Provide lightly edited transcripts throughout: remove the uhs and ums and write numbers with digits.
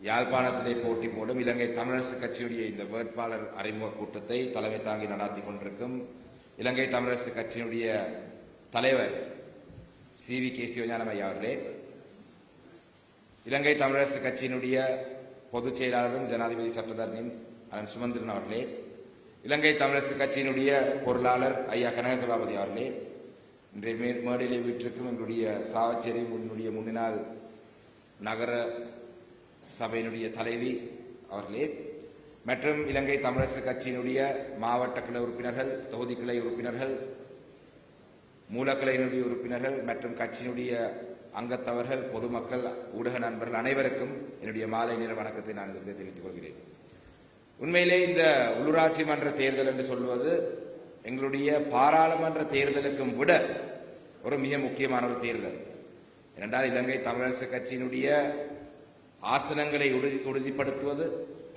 யாழ்ப்பாணத்திலே போட்டி போடும் இலங்கை தமிழரசு கட்சியுடைய இந்த வேட்பாளர் அறிமுக கூட்டத்தை தலைமை தாங்கி நடாத்தி கொண்டிருக்கும் இலங்கை தமிழரசு கட்சியினுடைய தலைவர் சி.வி.கே. சிவஞானம் ஐயா அவர்களே, இலங்கை தமிழரசு கட்சியினுடைய பொதுச் செயலாளரும் ஜனாதிபதி சட்டத்தரணியும் அண்ணன் சுமந்திரன் அவர்களே, இலங்கை தமிழரசு கட்சியினுடைய பொருளாளர் ஐயா கனகசபாபதி அவர்களே, இன்றைய மேடையிலே வீட்டிற்கும் எங்களுடைய சாவச்சேரி முன்னாள் நகர சபையினுடைய தலைவி அவர்களே, மற்றும் இலங்கை தமிழரசு கட்சியினுடைய மாவட்ட கிளை உறுப்பினர்கள், தொகுதி கிளை உறுப்பினர்கள், மூலக்கிளையினுடைய உறுப்பினர்கள் மற்றும் கட்சியினுடைய அங்கத்தவர்கள், பொதுமக்கள், ஊடக நண்பர்கள் அனைவருக்கும் என்னுடைய மாலை நேர வணக்கத்தை நான் தெரிவித்துக் கொள்கிறேன். உண்மையிலே இந்த உள்ளூராட்சி மன்ற தேர்தல் என்று சொல்வது எங்களுடைய பாராளுமன்ற தேர்தலுக்கும் விட ஒரு மிக முக்கியமான ஒரு தேர்தல். ஏனென்றால் இலங்கை தமிழரசு கட்சியினுடைய ஆசனங்களை உறுதிப்படுத்துவது,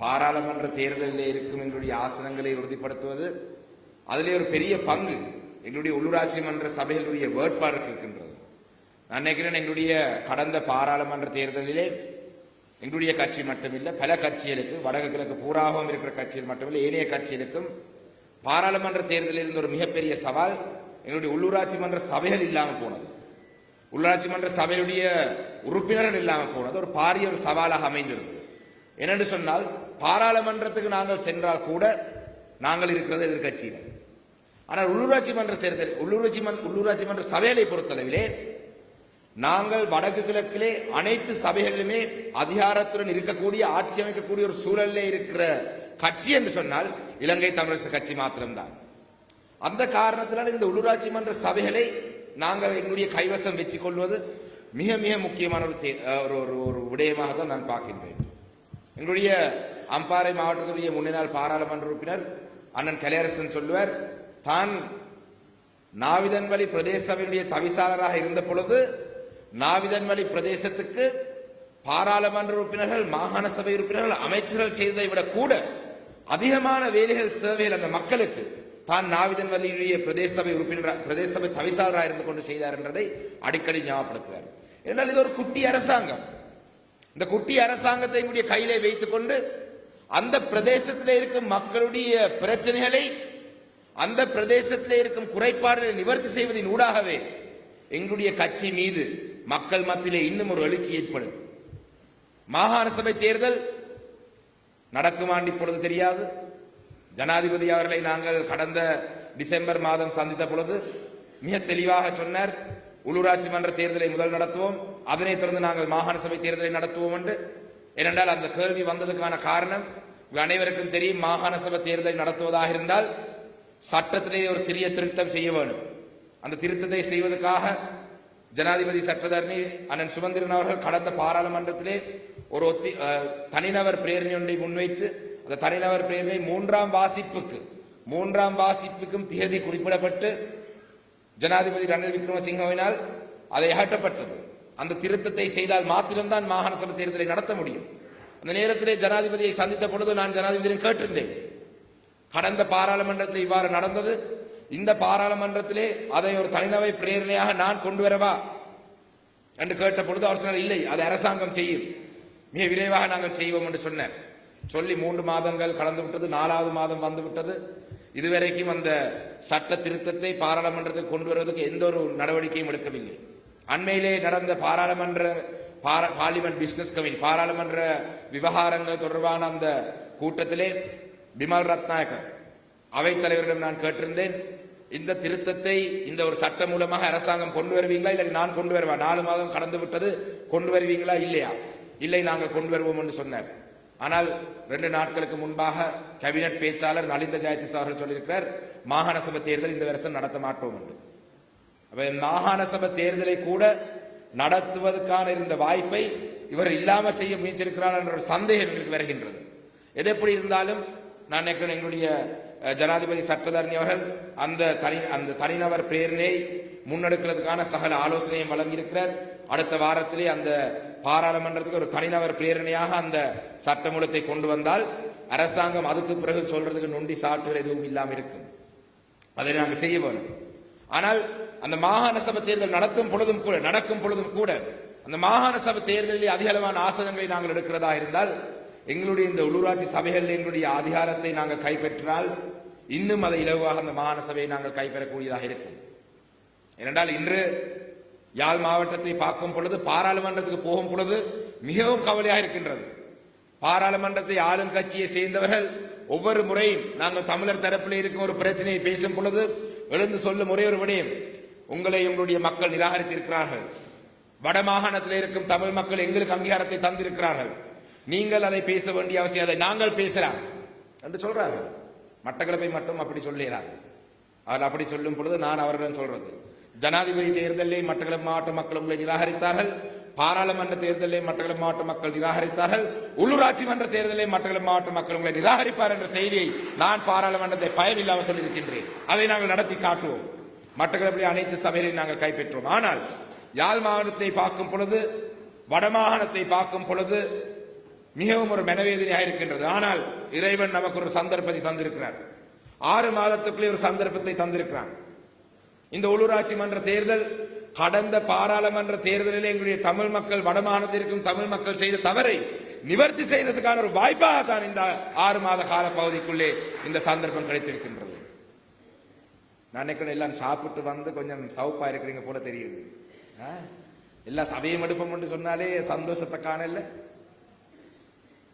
பாராளுமன்ற தேர்தலில் இருக்கும் எங்களுடைய ஆசனங்களை உறுதிப்படுத்துவது, அதிலே ஒரு பெரிய பங்கு எங்களுடைய உள்ளூராட்சி மன்ற சபைகளுடைய வேட்பாளருக்கு இருக்கின்றது. நான் நினைக்கிறேன், எங்களுடைய கடந்த பாராளுமன்ற தேர்தலிலே எங்களுடைய கட்சி மட்டுமில்லை, பல கட்சிகளுக்கு, வடக்கு கிழக்கு பூராகவும் இருக்கிற கட்சிகள் மட்டுமில்லை, ஏனைய கட்சிகளுக்கும் பாராளுமன்ற தேர்தலில் இருந்த ஒரு மிகப்பெரிய சவால் எங்களுடைய உள்ளூராட்சி மன்ற சபைகள் இல்லாமல் போனது, உள்ளாட்சி மன்ற சபையுடைய உறுப்பினர்கள் இல்லாமல் போனது ஒரு பாரிய ஒரு சவாலாக அமைந்திருந்தது. என்னென்று சொன்னால், பாராளுமன்றத்துக்கு நாங்கள் சென்றால் கூட நாங்கள் இருக்கிறது எதிர்கட்சியினர். ஆனால் உள்ளூராட்சி மன்ற தேர்தல், உள்ளூராட்சி மன்ற சபைகளை பொறுத்தளவிலே நாங்கள் வடக்கு கிழக்கிலே அனைத்து சபைகளிலுமே அதிகாரத்துடன் இருக்கக்கூடிய, ஆட்சி அமைக்கக்கூடிய ஒரு சூழலிலே இருக்கிற கட்சி என்று சொன்னால் இலங்கை தமிழரசு கட்சி மாத்திரம்தான். அந்த காரணத்தினால் இந்த உள்ளூராட்சி மன்ற சபைகளை நாங்கள் எங்களுடைய கைவசம் வச்சுக் கொள்வது மிக மிக முக்கியமான ஒரு விடயமாக தான் நான் பார்க்கின்றேன். எங்களுடைய அம்பாறை மாவட்டத்துடைய முன்னாள் பாராளுமன்ற உறுப்பினர் அண்ணன் கலையரசன் சொல்லுவார், தான் நாவிதன்வழி பிரதேச சபையினுடைய தவிசாளராக இருந்த பொழுது நாவிதன்வழி பிரதேசத்துக்கு பாராளுமன்ற உறுப்பினர்கள், மாகாண சபை உறுப்பினர்கள், அமைச்சர்கள் செய்ததை விட கூட அதிகமான வேலைகள், சேவைகள் அந்த மக்களுக்கு தான் நாவிதன் வழியுடைய பிரதேச சபை உறுப்பினர், பிரதேச சபை தவிசாளராக இருந்து கொண்டு செய்தார் என்றதை அடிக்கடி ஞாபகப்படுத்துவார். என்றால் இது ஒரு குட்டி அரசாங்கம். இந்த குட்டி அரசாங்கத்தை கையிலே வைத்துக் கொண்டு அந்த பிரதேசத்தில் இருக்கும் மக்களுடைய பிரச்சனைகளை, அந்த பிரதேசத்தில் இருக்கும் குறைபாடுகளை நிவர்த்தி செய்வதன் ஊடாகவே எங்களுடைய கட்சி மீது மக்கள் மத்தியிலே இன்னும் ஒரு எழுச்சி ஏற்படும். மாகாண சபை தேர்தல் நடக்குமாண்டி பொழுது தெரியாது. ஜனாதிபதி அவர்களை நாங்கள் கடந்த டிசம்பர் மாதம் சந்தித்த பொழுது மிக தெளிவாக சொன்னார், உள்ளூராட்சி மன்ற தேர்தலை முதல் நடத்துவோம், அதனைத் தொடர்ந்து நாங்கள் மாகாண சபை தேர்தலை நடத்துவோம் என்று. ஏனென்றால் அந்த கேள்வி வந்ததுக்கான காரணம் அனைவருக்கும் தெரியும். மாகாண சபை தேர்தலை நடத்துவதாக இருந்தால் சட்டத்திலே ஒரு சிறிய திருத்தம் செய்ய வேண்டும். அந்த திருத்தத்தை செய்வதற்காக ஜனாதிபதி சட்டத்தரணி அண்ணன் சுமந்திரன் அவர்கள் கடந்த பாராளுமன்றத்திலே ஒரு தனிநபர் பிரேரணை ஒன்றை முன்வைத்து, அந்த தனிநபர் பிரேரணை மூன்றாம் வாசிப்புக்கும் திகதி குறிப்பிடப்பட்டு ஜனாதிபதி ரணில் விக்ரமசிங்கவினால் அதை அகற்றப்பட்டது. அந்த திருத்தத்தை செய்தால் மாத்திரம்தான் மாகாண சபை தேர்தலை நடத்த முடியும். அந்த நேரத்திலே ஜனாதிபதியை சந்தித்த பொழுது நான் ஜனாதிபதியிடம் கேட்டிருந்தேன், கடந்த பாராளுமன்றத்தில் இவ்வாறு நடந்தது, இந்த பாராளுமன்றத்திலே அதை ஒரு தனிநபர் பிரேரணையாக நான் கொண்டு வரவா என்று கேட்ட பொழுது அவர் சொன்னார், இல்லை, அதை அரசாங்கம் செய்யும், மிக விரைவாக நாங்கள் செய்வோம் என்று சொன்னார். சொல்லி 3 மாதங்கள் கடந்து விட்டது, 4வது மாதம் வந்து விட்டது. இதுவரைக்கும் அந்த சட்ட திருத்தத்தை பாராளுமன்றத்தில் கொண்டு வருவதற்கு எந்த ஒரு நடவடிக்கையும் எடுக்கவில்லை. அண்மையிலே நடந்த பார்லிமெண்ட் பிசினஸ் கமிட்டி, பாராளுமன்ற விவகாரங்கள் தொடர்பான அந்த கூட்டத்திலே பிமல் ரத்நாயக்க அவைத்தலைவரிடம் நான் கேட்டிருந்தேன், இந்த திருத்தத்தை இந்த ஒரு சட்டம் மூலமாக அரசாங்கம் கொண்டு வருவீங்களா, இல்லை நான் கொண்டு வருவா, 4 மாதம் கடந்து விட்டது, கொண்டு வருவீங்களா இல்லையா? இல்லை, நாங்கள் கொண்டு வருவோம் என்று சொன்னார். ஆனால் 2 நாட்களுக்கு முன்பாக கேபினட் பேச்சாளர் நலிந்த ஜெயதிஸ் அவர்கள் சொல்லியிருக்கிறார், மாகாண சபை தேர்தல் இந்த வருஷம் நடத்த மாட்டோம் என்று. மாகாண சபை தேர்தலை கூட நடத்துவதற்கான இருந்த வாய்ப்பை இவர் இல்லாமல் செய்ய முயற்சிருக்கிறார் என்ற ஒரு சந்தேகம் எங்களுக்கு வருகின்றது. எது எப்படி இருந்தாலும் நான் நினைக்கிறேன், எங்களுடைய ஜனாதிபதி சட்டத்தரணி அவர்கள் அந்த தனிநபர் பிரேரணையை முன்னெடுக்கிறதுக்கான சகல ஆலோசனையும் வழங்கியிருக்கிறார். அடுத்த வாரத்திலே அந்த பாராளுமன்றத்துக்கு ஒரு தனிநபர் பிரேரணையாக அந்த சட்டமூலத்தை கொண்டு வந்தால் அரசாங்கம் அதுக்கு பிறகு சொல்றதுக்கு நொண்டி சாட்டுகள் எதுவும் இல்லாமல் இருக்கும். அதை நாங்கள் செய்ய வேணும். ஆனால் அந்த மாகாண சபை தேர்தல் நடக்கும் பொழுதும் கூட அந்த மாகாண சபை தேர்தலில் அதிக அளவான ஆசனங்களை நாங்கள் எடுக்கிறதா இருந்தால் எங்களுடைய இந்த உள்ளூராட்சி சபைகளில் எங்களுடைய அதிகாரத்தை நாங்கள் கைப்பற்றினால் இன்னும் அதை இலவாக அந்த மாகாண சபையை நாங்கள் கைப்பெறக்கூடியதாக இருக்கும். ஏனென்றால் இன்று யாழ் மாவட்டத்தை பார்க்கும் பொழுது பாராளுமன்றத்துக்கு போகும் பொழுது மிகவும் கவலையாக இருக்கின்றது. பாராளுமன்றத்தை ஆளும் கட்சியை சேர்ந்தவர்கள் ஒவ்வொரு முறையும் நாங்கள் தமிழர் தரப்பில் இருக்கும் ஒரு பிரச்சனையை பேசும் பொழுது எழுந்து சொல்லும் ஒரே ஒரு விடயம், உங்களை உங்களுடைய மக்கள் நிராகரித்திருக்கிறார்கள், வடமாகாணத்தில் இருக்கும் தமிழ் மக்கள் எங்களுக்கு அங்கீகாரத்தை தந்திருக்கிறார்கள், நீங்கள் அதை பேச வேண்டிய அவசியம், அதை நாங்கள் பேசலாம் என்று சொல்றார்கள். மட்டக்களப்பை மட்டும் அப்படி சொல்லுகிறார்கள். அவர் அப்படி சொல்லும் பொழுது நான் அவர்களிடம் சொல்றது, ஜனாதிபதி தேர்தலில் மட்டக்களப்பு மாவட்ட மக்கள் உங்களை நிராகரித்தார்கள், பாராளுமன்ற தேர்தலில் மட்டக்களப்பு மாவட்ட மக்கள் நிராகரித்தார்கள், உள்ளூராட்சி மன்ற தேர்தலில் மட்டக்களப்பு மாவட்ட மக்கள் உங்களை நிராகரிப்பார் என்ற செய்தியை நான் பாராளுமன்றத்தை பயனில்லாமல் சொல்லியிருக்கின்றேன். அதை நாங்கள் நடத்தி காட்டுவோம். மட்டக்களப்பில் அனைத்து சபைகளையும் நாங்கள் கைப்பற்றுவோம். ஆனால் யாழ் மாவட்டத்தை பார்க்கும் பொழுது, வடமாகாணத்தை பார்க்கும் பொழுது மிகவும் ஒரு மனவேதனையாக இருக்கின்றது. ஆனால் இறைவன் நமக்கு ஒரு சந்தர்ப்பத்தை தந்திருக்கிறார். 6 மாதத்துக்குள்ளே ஒரு சந்தர்ப்பத்தை தந்திருக்கிறான். இந்த உள்ளூராட்சி மன்ற தேர்தல் கடந்த பாராளுமன்ற தேர்தலில் எங்களுடைய தமிழ் மக்கள், வடமாகாணத்திற்கும் தமிழ் மக்கள் செய்த தவறை நிவர்த்தி செய்வதற்கான ஒரு வாய்ப்பாக தான் இந்த 6 மாத கால பகுதிக்குள்ளே இந்த சந்தர்ப்பம் கிடைத்திருக்கின்றது. நான் நினைக்கிறேன் எல்லாம் சாப்பிட்டு வந்து கொஞ்சம் சவுப்பா இருக்கிறீங்க போல தெரியுது. எல்லா சபையும் எடுப்போம் என்று சொன்னாலே சந்தோஷத்தை காணல.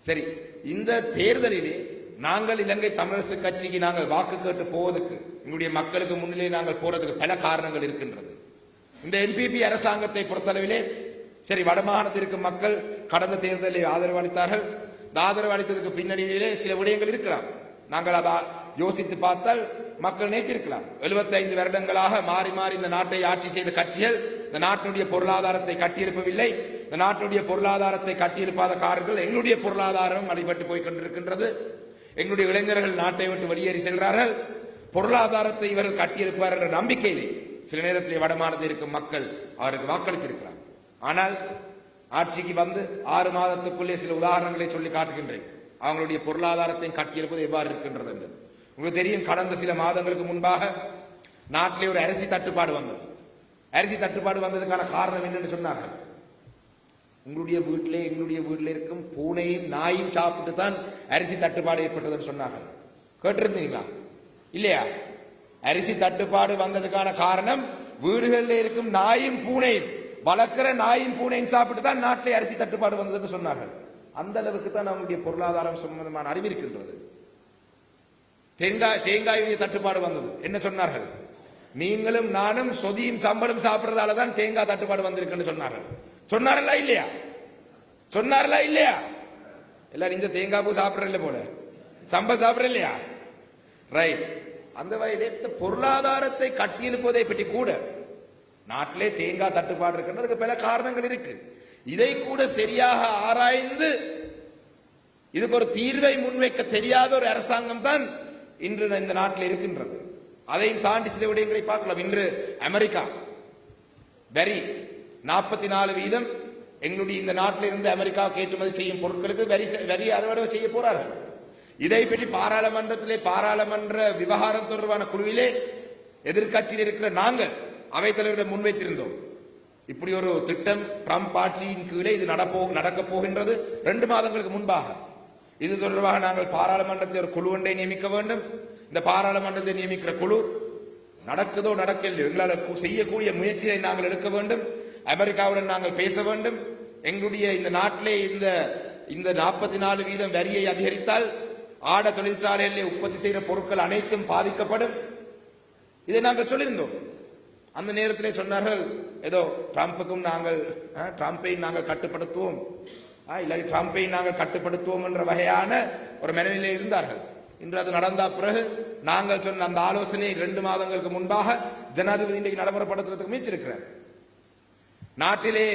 சரி, இந்த தேர்தலிலே நாங்கள் இலங்கை தமிழரசு கட்சிக்கு நாங்கள் வாக்கு கேட்டு போவதற்கு, எங்களுடைய மக்களுக்கு முன்னிலே நாங்கள் போறதுக்கு பல காரணங்கள் இருக்கின்றது. இந்த என்பிபி அரசாங்கத்தை பொறுத்தளவிலே சரி, வடமாகாணத்திற்கு மக்கள் கடந்த தேர்தலில் ஆதரவு அளித்தார்கள். இந்த ஆதரவு அளித்ததுக்கு பின்னணியிலே சில விடயங்கள் இருக்கலாம். நாங்கள் அதை யோசித்து பார்த்தால் மக்கள் நினைத்திருக்கலாம், 75 வருடங்களாக மாறி மாறி இந்த நாட்டை ஆட்சி செய்த கட்சிகள் இந்த நாட்டினுடைய பொருளாதாரத்தை கட்டியெழுப்பவில்லை. இந்த நாட்டினுடைய பொருளாதாரத்தை கட்டியெழுப்பாத காரணத்தில் எங்களுடைய பொருளாதாரம் அடிபட்டு போய் கொண்டிருக்கின்றது. எங்களுடைய இளைஞர்கள் நாட்டை விட்டு வெளியேறி செல்கிறார்கள். பொருளாதாரத்தை இவர்கள் கட்டியெழுப்பார் என்ற நம்பிக்கையிலே சில நேரத்திலே வடமாநிலத்தில் இருக்கும் மக்கள் அவருக்கு வாக்களித்திருக்கிறார். ஆனால் ஆட்சிக்கு வந்து 6 மாதத்துக்குள்ளே சில உதாரணங்களை சொல்லி காட்டுகின்றேன். அவங்களுடைய பொருளாதாரத்தை கட்டியெழுப்பது எவ்வாறு இருக்கின்றது என்று உங்களுக்கு தெரியும். கடந்த சில மாதங்களுக்கு முன்பாக நாட்டிலே ஒரு அரிசி தட்டுப்பாடு வந்தது. அரிசி தட்டுப்பாடு வந்ததுக்கான காரணம் என்னென்னு சொன்னார்கள், உங்களுடைய வீட்டிலே எங்களுடைய வீட்டில் இருக்கும் பூனையும் நாயும் சாப்பிட்டு தான் அரிசி தட்டுப்பாடு ஏற்பட்டதுன்னு சொன்னார்கள். கேட்டிருந்தீங்களா? இல்லையா? அரிசி தட்டுப்பாடு வந்ததுக்கான காரணம் வீடுகளில் இருக்கும் நாயும் பூனையும், வளர்க்கிற நாயும் பூனையும் சாப்பிட்டு தான் நாட்டிலே அரிசி தட்டுப்பாடு வந்ததுன்னு சொன்னார்கள். அந்த அளவுக்கு தான் அவங்களுடைய பொருளாதாரம் சம்பந்தமான அறிவு இருக்கின்றது. தேங்காயுடைய தட்டுப்பாடு வந்தது. என்ன சொன்னார்கள்? நீங்களும் நானும் சொதியும் சம்பளம் சாப்பிடுறதால தான் தேங்காய் தட்டுப்பாடு வந்திருக்குன்னு சொன்னார்கள். சொன்னார்களா இல்லையா? சொன்னார்களா இல்லையா? எல்லாரும் இந்த தேங்காய் பூ சாப்பிடல போல, சம்பளம் சாப்பிடற இல்லையா? ரைட். அந்த வகையிலே பொருளாதாரத்தை கட்டியெழுப்பதை பற்றி கூட நாட்டிலே தேங்காய் தட்டுப்பாடு இருக்கின்றதுக்கு பல காரணங்கள் இருக்கு. இதை கூட சரியாக ஆராய்ந்து இதுக்கு ஒரு தீர்வை முன்வைக்க தெரியாத ஒரு அரசாங்கம் தான் இன்று இந்த நாட்டில் இருக்கின்றது. அதையும் தாண்டி சில விடயங்களை பார்க்கலாம். இன்று அமெரிக்கா வரி 44% எங்களுடைய இந்த நாட்டில் இருந்து அமெரிக்காவுக்கு ஏற்றுமதி செய்யும் பொருட்களுக்கு வரி அறுவடை செய்ய போறார்கள். இதை பற்றி பாராளுமன்றத்திலே பாராளுமன்ற விவகாரம் தொடர்பான குழுவிலே எதிர்கட்சியில் இருக்கிற நாங்கள் அவைத்தலைவரிடம் முன்வைத்திருந்தோம். இப்படி ஒரு திட்டம் ட்ரம்ப் ஆட்சியின் கீழே இது நடக்க போகின்றது. 2 மாதங்களுக்கு முன்பாக இது தொடர்பாக நாங்கள் பாராளுமன்றத்தில் ஒரு குழு ஒன்றை நியமிக்க வேண்டும். இந்த பாராளுமன்றத்தை நியமிக்கிற குழு நடக்குதோ நடக்கலையோ எங்களால் செய்யக்கூடிய முயற்சியை நாங்கள் எடுக்க வேண்டும். அமெரிக்காவுடன் நாங்கள் பேச வேண்டும். எங்களுடைய இந்த நாட்டிலே இந்த 44% வரியை அதிகரித்தால் ஆட தொழிற்சாலைகளில் உற்பத்தி செய்கிற பொருட்கள் அனைத்தும் பாதிக்கப்படும். இதை நாங்கள் சொல்லியிருந்தோம். அந்த நேரத்திலே சொன்னார்கள், ஏதோ ட்ரம்பை நாங்கள் கட்டுப்படுத்துவோம், இல்லாட்டி ட்ரம்பை நாங்கள் கட்டுப்படுத்துவோம் என்ற வகையான ஒரு மனநிலை இருந்தார்கள். இன்று அது நடந்த பிறகு நாங்கள் சொன்ன அந்த ஆலோசனை 2 மாதங்களுக்கு முன்பாக ஜனாதிபதி இன்றைக்கு நடைமுறைப்படுத்துறதுக்கு முயற்சிருக்கிறார். நாட்டிலே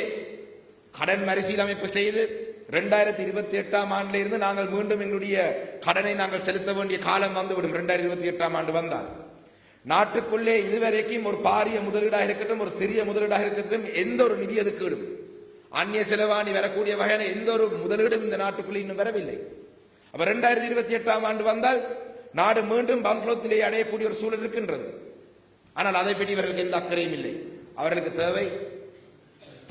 கடன் மறுசீலமைப்பு செய்து 2028ஆம் ஆண்டில் இருந்து நாங்கள் மீண்டும் எங்களுடைய கடனை நாங்கள் செலுத்த வேண்டிய காலம் வந்துவிடும். 2028ஆம் ஆண்டு வந்தால் நாட்டுக்குள்ளே இதுவரைக்கும் ஒரு பாரிய முதலீடாக இருக்கட்டும், ஒரு சிறிய முதலீடாக இருக்கட்டும், எந்த ஒரு நிதி ஒதுக்கீடும் அந்நிய செலவாணி வரக்கூடிய வகையான எந்த ஒரு முதலீடும் இந்த நாட்டுக்குள்ளே இன்னும் வரவில்லை. அப்ப 2028ஆம் ஆண்டு வந்தால் நாடு மீண்டும் பங்களோத் நிலையை அடையக்கூடிய ஒரு சூழல் இருக்கின்றது. ஆனால் அதை பற்றி இவர்களுக்கு எந்த அக்கறையும் இல்லை. அவர்களுக்கு தேவை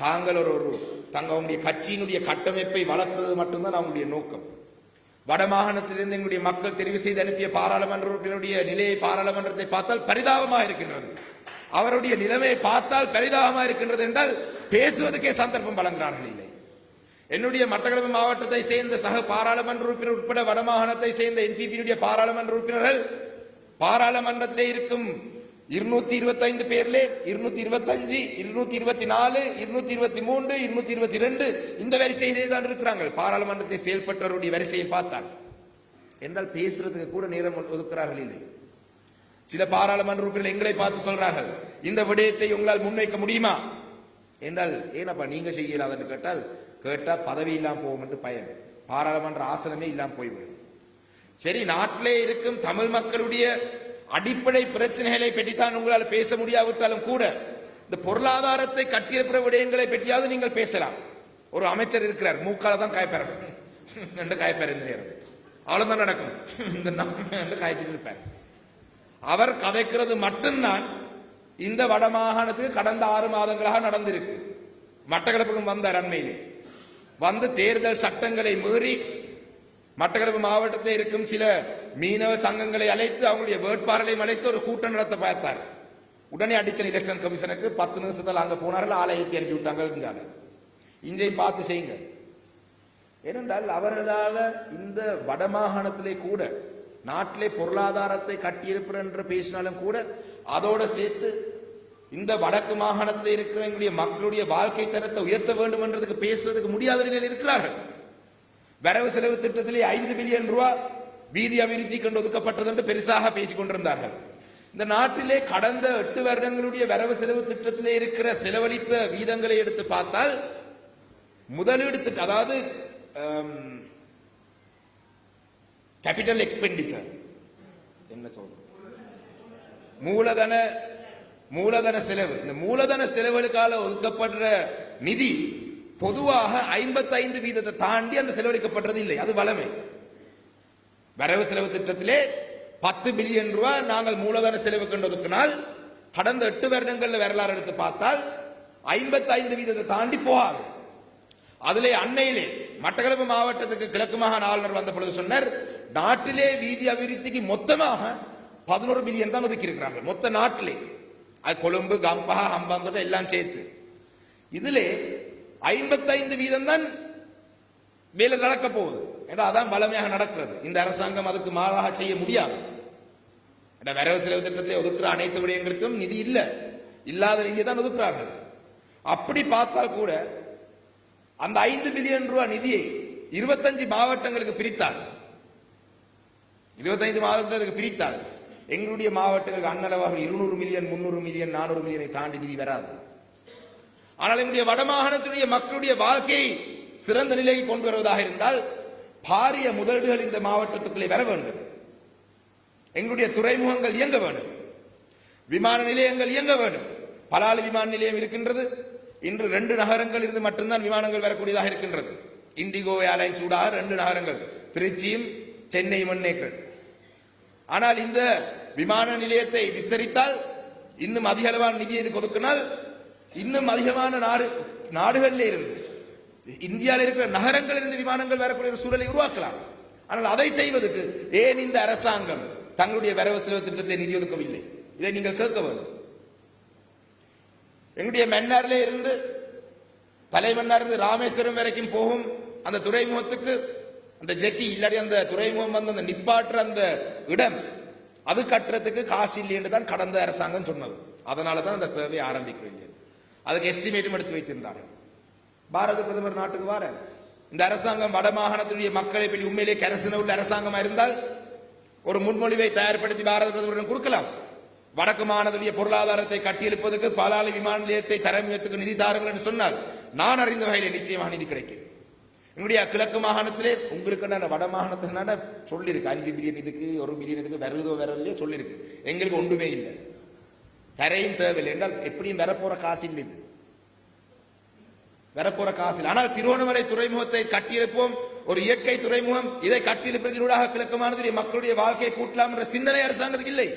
தாங்கள் ஒரு தங்களுடைய கட்சியினுடைய கட்டமைப்பை வளர்க்கிறது மட்டும்தான் அவங்களுடைய நோக்கம். வடமாகாணத்திலிருந்து எங்களுடைய மக்கள் தெரிவு செய்து அனுப்பிய பாராளுமன்ற உறுப்பினருடைய நிலையை பாராளுமன்றத்தை பார்த்தால் பரிதாபமாக இருக்கின்றது. அவருடைய நிலைமையை பார்த்தால் பரிதாபமாக இருக்கின்றது என்றால் பேசுவதற்கே சந்தர்ப்பம் வழங்குகிறார்கள் இல்லை. என்னுடைய மட்டக்களப்பு மாவட்டத்தை சேர்ந்த சக பாராளுமன்ற உறுப்பினர் உட்பட வடமாகாணத்தை சேர்ந்த என்பிபியுடைய பாராளுமன்ற உறுப்பினர்கள் பாராளுமன்றத்திலே இருக்கும் 225 பேர்லே 225, 224, 223, 222 இந்த வரிசையிலே தான் இருக்கிறாங்க. பாராளுமன்றத்தை செயல்பட்டவருடைய வரிசையை பார்த்தால் என்றால் பேசுறதுக்கு கூட நேரம் ஒதுக்குறார்கள் இல்லை. சில பாராளுமன்ற உறுப்பினர்கள் எங்களை பார்த்து சொல்றார்கள், இந்த விடயத்தை உங்களால் முன்வைக்க முடியுமா என்றால், ஏனப்பா நீங்க செய்யலாதுன்னு கேட்டா பதவி இல்லாம போகும் என்று பயம், பாராளுமன்ற ஆசனமே இல்லாம போய்விடும். சரி, நாட்டிலே இருக்கும் தமிழ் மக்களுடைய அடிப்படை பிரச்சனைகளை பற்றித்தான் உங்களால் பேச முடியாவிட்டாலும் கூட இந்த பொருளாதாரத்தை கட்டியிருக்கிற விடயங்களை பற்றியாவது நீங்கள் பேசலாம். ஒரு அமைச்சர் இருக்கிறார், மூக்கால தான் காய்ப்பார் என்று காய்ப்பார், இந்த நேரம் அவ்வளவுதான் நடக்கும், இந்த காய்ச்சிட்டு இருப்பார். அவர் கதைக்கிறது மட்டும்தான் இந்த வடமாகாணத்துக்கு கடந்த 6 மாதங்களாக நடந்திருக்கு. மட்டக்களப்புக்கும் வந்தார், அண்மையிலே வந்து தேர்தல் சட்டங்களை மீறி மட்டக்களப்பு மாவட்டத்தில் இருக்கும் சில மீனவ சங்கங்களை அழைத்து அவங்களுடைய வேட்பாளரையும் அழைத்து ஒரு கூட்டம் நடத்த பார்த்தார். உடனே அடிச்சல் எலெக்ஷன் கமிஷனுக்கு 10 நிமிஷத்தில் அங்க போனார்கள், ஆலயத்தை அனுப்பி விட்டாங்க. இஞ்சையும் பார்த்து செய்யுங்க. ஏனென்றால் அவர்களால இந்த வடமாகாணத்திலே கூட நாட்டிலே பொருளாதாரத்தை கட்டியிருப்பர் என்று பேசினாலும் கூட அதோட சேர்த்து இந்த வடக்கு மாகாணத்தில் இருக்கிற எங்களுடைய மக்களுடைய வாழ்க்கை தரத்தை உயர்த்த வேண்டும் என்றதுக்கு பேசுவதற்கு முடியாத நிலையில் இருக்கிறார்கள். வரவு செலவு திட்டத்திலே 5 பில்லியன் ரூபாய் வீதி அபிவிருத்தி கொண்டு ஒதுக்கப்பட்டது என்று பெருசாக பேசிக் கொண்டிருந்தார்கள். இந்த நாட்டிலே கடந்த 8 வருடங்களுடைய வரவு செலவு திட்டத்திலே இருக்கிற செலவழித்த வீதங்களை எடுத்து பார்த்தால் முதலீடு திட்டம், அதாவது கேபிட்டல் எக்ஸ்பெண்டிச்சர், என்ன சொல்ற மூலதன செலவு, இந்த மூலதன செலவுகளுக்காக ஒதுக்கப்படுற நிதி பொதுவாக 55% தாண்டி அந்த செலவழிக்கப்படுறது இல்லை. அது வளமை. வரவு செலவு திட்டத்திலே 10 பில்லியன் ரூபாய் நாங்கள் மூலதன செலவு கொண்டு ஒதுக்கினால் கடந்த 8 வருடங்கள்ல வரலாறு எடுத்து பார்த்தால் 55% தாண்டி போகாது. அதிலே அண்மையிலே மட்டக்களப்பு மாவட்டத்துக்கு கிழக்கு மாகாண ஆளுநர் வந்த பொழுது சொன்னார், நாட்டிலே வீதி அபிவிருத்திக்கு மொத்தமாக 11 பில்லியன் தான் ஒதுக்கி இருக்கிறார்கள். மொத்த நாட்டிலே அது கொழும்பு, கம்பஹா, ஹம்பாந்தோட்ட எல்லாம் சேர்த்து இதிலே 55% தான் வேலை நடக்க போகுது. அதான் பலமையாக நடக்கிறது. இந்த அரசாங்கம் அதுக்கு மாறாக செய்ய முடியாது. வரவு செலவு திட்டத்தை ஒதுக்குற அனைத்து விடயங்களுக்கும் நிதி இல்லாத நிதியை தான் ஒதுக்குறார்கள். அப்படி பார்த்தால் கூட அந்த 5 பில்லியன் ரூபாய் நிதியை 25 மாவட்டங்களுக்கு பிரித்தால், 25 மாவட்டங்களுக்கு பிரித்தால் எங்களுடைய மாவட்டங்களுக்கு அன்னளவாக 200 மில்லியன், 300 மில்லியன், 400 மில்லியனை தாண்டி நிதி வராது. ஆனால் எங்களுடைய வடமாகாணத்துடைய மக்களுடைய வாழ்க்கையை சிறந்த நிலைக்கு கொண்டு வருவதாக இருந்தால் பாரிய முதலீடுகள் இந்த மாவட்டத்துக்குள்ளே வர வேண்டும். எங்களுடைய துறைமுகங்கள் இயங்க வேண்டும், விமான நிலையங்கள் இயங்க வேண்டும். பலாலி விமான நிலையம் இருக்கின்றது. இன்று 2 நகரங்கள் இருந்து மட்டும்தான் விமானங்கள் வரக்கூடியதாக இருக்கின்றது. இண்டிகோ ஏர்லைன்ஸ் ஊடாக 2 நகரங்கள், திருச்சியும் சென்னையும் இணைக்கிறது. ஆனால் இந்த விமான நிலையத்தை விஸ்தரித்தால் இன்னும் அதிக அளவான நிதியை ஒதுக்கினால் இன்னும் அதிகமான நாடுகளில் இருந்து, இந்தியாவில் இருக்கிற நகரங்களில் இருந்து விமானங்கள் வரக்கூடிய ஒரு சூழலை உருவாக்கலாம். ஆனால் அதை செய்வதற்கு ஏன் இந்த அரசாங்கம் தங்களுடைய வரவு செலவு திட்டத்தை நிதி ஒதுக்கவில்லை? இதை நீங்கள் கேட்க வேண்டும். எங்களுடைய மன்னாரிலே இருந்து தலைமன்னார் இருந்து ராமேஸ்வரம் வரைக்கும் போகும் அந்த துறைமுகத்துக்கு அந்த ஜெட்டி இல்லாட்டி அந்த துறைமுகம் வந்து அந்த நிப்பாற்ற அந்த இடம் அது கட்டுறதுக்கு காசு இல்லை என்று தான் கடந்த அரசாங்கம் சொன்னது. அதனால தான் அந்த சேவை ஆரம்பிக்கவில்லை. அதுக்கு எஸ்டிமேட்டும் எடுத்து வைத்திருந்தார்கள். பாரத பிரதமர் நாட்டுக்கு வார இந்த அரசாங்கம் வடமாகாணத்துடைய மக்களை பற்றி உண்மையிலே கரசன உள்ள அரசாங்கமா இருந்தால் ஒரு முன்மொழிவை தயார்படுத்தி பாரத பிரதமரிடம் கொடுக்கலாம். வடக்கு மாகாணத்துடைய பொருளாதாரத்தை கட்டியெழுப்பதற்கு பலாலி விமான நிலையத்தை தரமியத்துக்கு நிதி தாருங்கள் என்று சொன்னால் நான் அறிந்த வகையில் நிச்சயமாக நிதி கிடைக்கும். எங்களுடைய கிழக்கு மாகாணத்திலே உங்களுக்கு வட மாகாணத்தினால சொல்லியிருக்கு 5 பில்லியன் இதுக்கு 1 பில்லியன் இதுக்கு வருதோ வரலையோ சொல்லியிருக்கு. எங்களுக்கு ஒன்றுமே இல்லை, கரையும் தேவையில்லை என்றால் எப்படியும் வரப்போற காசு இல்லை, இது வரப்போற காசு இல்லை. ஆனால் திருவண்ணாமலை துறைமுகத்தை கட்டியிருப்போம், ஒரு இயற்கை துறைமுகம், இதை கட்டியிருப்பதனூடாக கிழக்கு மாகாணத்துடைய மக்களுடைய வாழ்க்கையை கூட்டலாம் என்ற சிந்தனை அரசாங்கத்துக்கு இல்லை.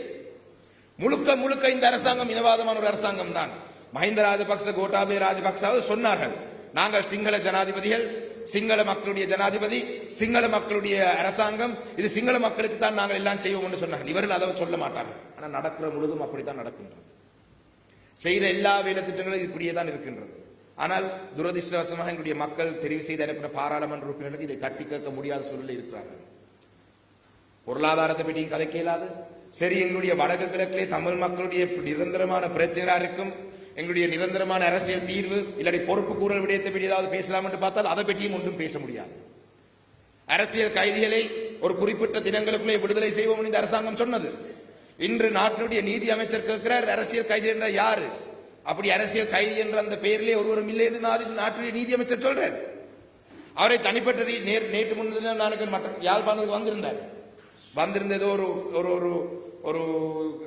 முழுக்க முழுக்க இந்த அரசாங்கம் இனவாதமான ஒரு அரசாங்கம் தான். மஹிந்த ராஜபக்ச, கோட்டாபய ராஜபக்ச சொன்னார்கள், நாங்கள் சிங்கள ஜனாதிபதிகள், சிங்கள மக்களுடைய ஜனாதிபதி, சிங்கள மக்களுடைய அரசாங்கம், இது சிங்கள மக்களுக்கு தான் நாங்கள் எல்லாம் செய்வோம் என்று சொன்னார்கள். இவர்கள் அதை சொல்ல மாட்டார்கள், ஆனால் நடக்கிற முழுதும் அப்படித்தான் நடக்கின்றது. செய்கிற எல்லா வேலை திட்டங்களும் இப்படியே தான் இருக்கின்றது. ஆனால் துரதிருஷ்டவசமாக எங்களுடைய மக்கள் தெரிவு செய்து அனுப்பின பாராளுமன்ற உறுப்பினர்களுக்கு இதை தட்டி கேட்க முடியாத சூழலில் இருக்கிறார்கள். பொருளாதாரத்தை பற்றியும் கதைக்க இயலாது. சரி, எங்களுடைய வடக்கு கிழக்கிலே தமிழ் மக்களுடைய நிரந்தரமான பிரச்சனையா இருக்கும், எங்களுடைய நிரந்தரமான அரசியல் தீர்வு இல்லாட்டி பொறுப்பு கூறல் விடயத்தை பற்றி ஏதாவது பேசலாம் என்று பார்த்தால் அதை பற்றியும் ஒன்றும் பேச முடியாது. அரசியல் கைதிகளை ஒரு குறிப்பிட்ட தினங்களுக்குள்ளே விடுதலை செய்வோம் இந்த அரசாங்கம் சொன்னது. இன்று நாட்டினுடைய நீதி அமைச்சர் கேட்கிறார், அரசியல் கைதி என்ற யாரு? அப்படி அரசியல் கைதி என்ற அந்த பெயரிலே ஒருவரும் இல்லை என்று நாட்டுடைய நீதி அமைச்சர் சொல்றார். அவரை தனிப்பட்ட நேற்று முன்தினம் நான் யாழ்ப்பாணத்துக்கு வந்திருந்ததோ ஒரு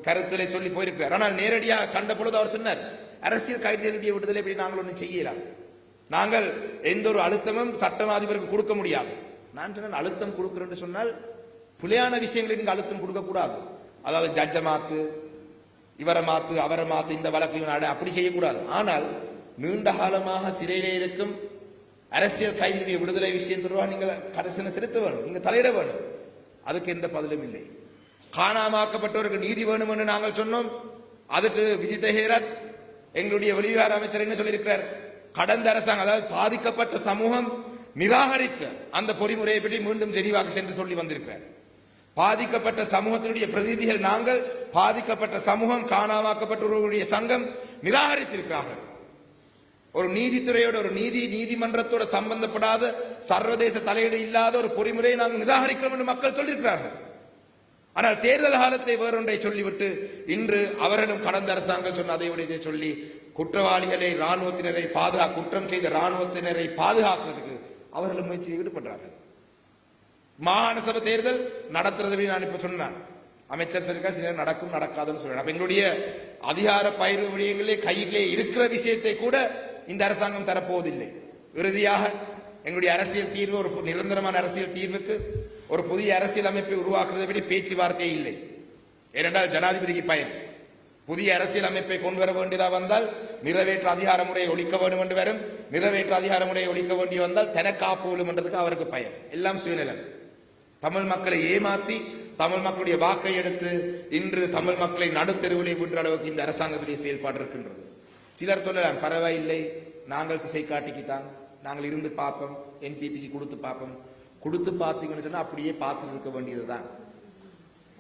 கருத்திலே சொல்லி போயிருக்கிறார். ஆனால் நேரடியாக கண்ட பொழுது அவர் சொன்னார், அரசியல் கைதிகளுடைய விடுதலை பற்றி நாங்கள் ஒன்றும் செய்யலாம், நாங்கள் எந்த ஒரு அழுத்தமும் சட்டம் அதிபருக்கு கொடுக்க முடியாது. நான் சொன்ன அழுத்தம் கொடுக்கிறேன் சொன்னால் புலையான விஷயங்களை நீங்க அழுத்தம் கொடுக்க கூடாது. அதாவது ஜட்ஜ மாத்து, இவரை மாத்து, அவரை மாத்து, இந்த வழக்கு அப்படி செய்யக்கூடாது. ஆனால் நீண்ட காலமாக சிறையிலே இருக்கும் அரசியல் கைதிகளுடைய விடுதலை விஷயம் தொடர்பாக நீங்கள் கரிசனை செலுத்த வேணும், நீங்க தலையிட வேணும். அதுக்கு எந்த பதிலும் இல்லை. காணாமாக்கப்பட்டவருக்கு நீதி வேணும் என்று நாங்கள் சொன்னோம். அதுக்கு விஜித ஹேரத் எங்களுடைய வெளிவிவகார அமைச்சர் என்ன சொல்லியிருக்கிறார், கடந்த அரசாங்கம் அதாவது பாதிக்கப்பட்ட சமூகம் நிராகரித்த அந்த பொறிமுறையை பற்றி மீண்டும் ஜெனீவாக்கு சென்று சொல்லி வந்திருக்கிறார். பாதிக்கப்பட்ட சமூகத்தினுடைய பிரதிநிதிகள் நாங்கள், பாதிக்கப்பட்ட சமூகம், காணாமாக்கப்பட்டவர்களுடைய சங்கம் நிராகரித்திருக்கிறார்கள். ஒரு நீதித்துறையோட ஒரு நீதிமன்றத்தோட சம்பந்தப்படாத சர்வதேச தலையீடு இல்லாத ஒரு பொறிமுறையை நாங்கள் நிராகரிக்கிறோம் என்று மக்கள் சொல்லியிருக்கிறார்கள். ஆனால் தேர்தல் காலத்தை வேறொன்றை சொல்லிவிட்டு இன்று அவர்களும் கடந்த அரசாங்கம் சொன்ன அதை விட சொல்லி குற்றவாளிகளை ராணுவத்தினரை குற்றம் செய்த ராணுவத்தினரை பாதுகாக்கிறதுக்கு அவர்களும் முயற்சியில் ஈடுபடுறார்கள். மாகாண சபை தேர்தல் நடத்துறது நான் இப்ப சொன்னேன், அமைச்சர் சொல்லிருக்கா சில நடக்கும் நடக்காதுன்னு சொல்றேன். அப்ப எங்களுடைய அதிகார பயிர்வு விடயங்களே கையிலே இருக்கிற விஷயத்தை கூட இந்த அரசாங்கம் தரப்போவதில்லை. இறுதியாக எங்களுடைய அரசியல் தீர்வு, ஒரு நிரந்தரமான அரசியல் தீர்வுக்கு ஒரு புதிய அரசியல் அமைப்பை உருவாக்குறதை பற்றி பேச்சுவார்த்தையே இல்லை. ஏனென்றால் ஜனாதிபதிக்கு பயன். புதிய அரசியல் அமைப்பை கொண்டு வர வேண்டியதா வந்தால் நிறைவேற்ற அதிகார முறையை ஒழிக்க வேண்டும் என்று வரும். நிறைவேற்ற அதிகார முறையை ஒழிக்க வேண்டி வந்தால் தனக்காப்பு என்றதுக்கு அவருக்கு பயன். எல்லாம் சுயநலம். தமிழ் மக்களை ஏமாத்தி தமிழ் மக்களுடைய வாக்கை எடுத்து இன்று தமிழ் மக்களை நடுத்தெருவிலே விடுற அளவுக்கு இந்த அரசாங்கத்துடைய செயல்பாடு இருக்கின்றது. சிலர் சொல்லலாம், பரவாயில்லை, நாங்கள் திசை காட்டிக்குத்தான், நாங்கள் இருந்து பார்ப்போம், என்பிபிக்கு கொடுத்து பார்ப்போம். கொடுத்து பார்த்தீங்கன்னு சொன்னா அப்படியே பார்த்து இருக்க வேண்டியதுதான்.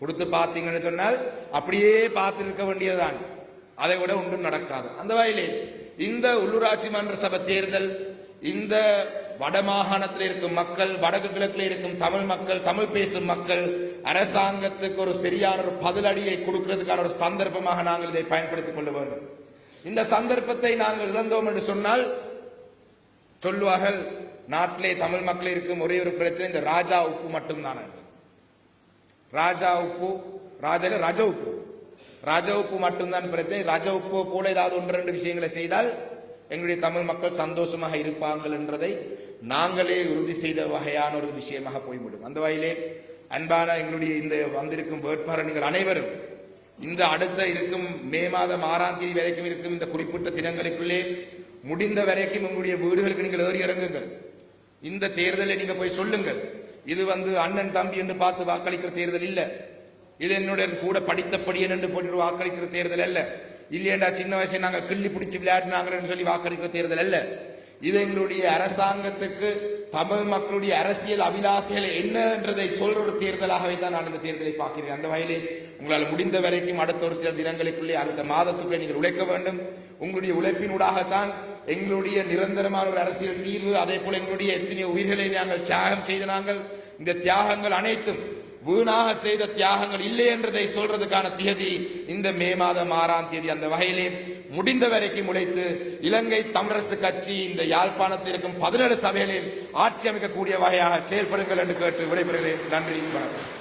கொடுத்து பார்த்தீங்கன்னு சொன்னால் அப்படியே பார்த்து இருக்க வேண்டியதுதான். அதை விட ஒன்றும் நடக்காது. அந்த வகையிலே இந்த உள்ளூராட்சி மன்ற சபை தேர்தல் இந்த வடமாகாணத்தில் இருக்கும் மக்கள், வடக்கு கிழக்கில் இருக்கும் தமிழ் மக்கள், தமிழ் பேசும் மக்கள் அரசாங்கத்துக்கு ஒரு சரியான ஒரு பதிலடியை கொடுக்கிறதுக்கான ஒரு சந்தர்ப்பமாக நாங்கள் இதை பயன்படுத்திக் கொள்ள வேண்டும். இந்த சந்தர்ப்பத்தை நாங்கள் இழந்தோம் என்று சொன்னால் சொல்லுவார்கள், நாட்டிலே தமிழ் மக்கள் இருக்கும் ஒரே ஒரு பிரச்சனை இந்த ராஜா உப்பு மட்டும்தான். ராஜா உப்பு, ரஜ உப்பு, ரஜ உப்பு மட்டும்தான் பிரச்சனை. ரஜ உப்பு போல ஏதாவது ஒன்று ரெண்டு விஷயங்களை செய்தால் எங்களுடைய தமிழ் மக்கள் சந்தோஷமாக இருப்பார்கள் என்றதை நாங்களே உறுதி செய்த வகையான ஒரு விஷயமாக போய்விடும். அந்த வகையிலே அன்பான எங்களுடைய இந்த வந்திருக்கும் வேட்பாளர் நீங்கள் அனைவரும் இந்த அடுத்த இருக்கும் மே மாதம் 6ஆம் தேதி வரைக்கும் இருக்கும் இந்த குறிப்பிட்ட தினங்களுக்குள்ளே முடிந்த வரைக்கும் உங்களுடைய வீடுகளுக்கு நீங்கள் ஏறி இறங்குங்கள். இந்த தேர்தலை நீங்க போய் சொல்லுங்கள், இது அண்ணன் தம்பி என்று பார்த்து வாக்களிக்கிற தேர்தல் இல்ல, இது என்னுடைய கூட படித்தபடியன் என்று போட்டு வாக்களிக்கிற தேர்தல் அல்ல, இல்லையண்டா சின்ன வயசை நாங்கள் கிள்ளி பிடிச்சி விளையாடினாங்கன்னு சொல்லி வாக்களிக்கிற தேர்தல் அல்ல. இது எங்களுடைய அரசாங்கத்துக்கு தமிழ் மக்களுடைய அரசியல் அபிலாசைகள் என்ன என்றதை சொல்ற ஒரு தேர்தலாகவே தான் நான் இந்த தேர்தலை பார்க்கிறேன். அந்த வகையிலே உங்களால் முடிந்த வரைக்கும் அடுத்த ஒரு சில தினங்களுக்குள்ளே அடுத்த மாதத்துக்குள்ளே நீங்கள் உழைக்க வேண்டும். உங்களுடைய உழைப்பினூடாகத்தான் எங்களுடைய நிரந்தரமான ஒரு அரசியல் தீர்வு, அதே போல எங்களுடைய எத்தனையோ உயிர்களை நாங்கள் தியாகம் செய்த நாங்கள் இந்த தியாகங்கள் அனைத்தும் வீணாக செய்த தியாகங்கள் இல்லை என்றதை சொல்றதுக்கான தேதி இந்த மே மாதம் 6ஆம் தேதி. அந்த வகையிலே முடிந்த வரைக்கும் உழைத்து இலங்கை தமிழரசு கட்சி இந்த யாழ்ப்பாணத்தில் இருக்கும் 17 சபைகளில் ஆட்சி அமைக்கக்கூடிய வகையாக செயல்படுங்கள் என்று கேட்டு விடைபெறுகிறேன். நன்றி, வணக்கம்.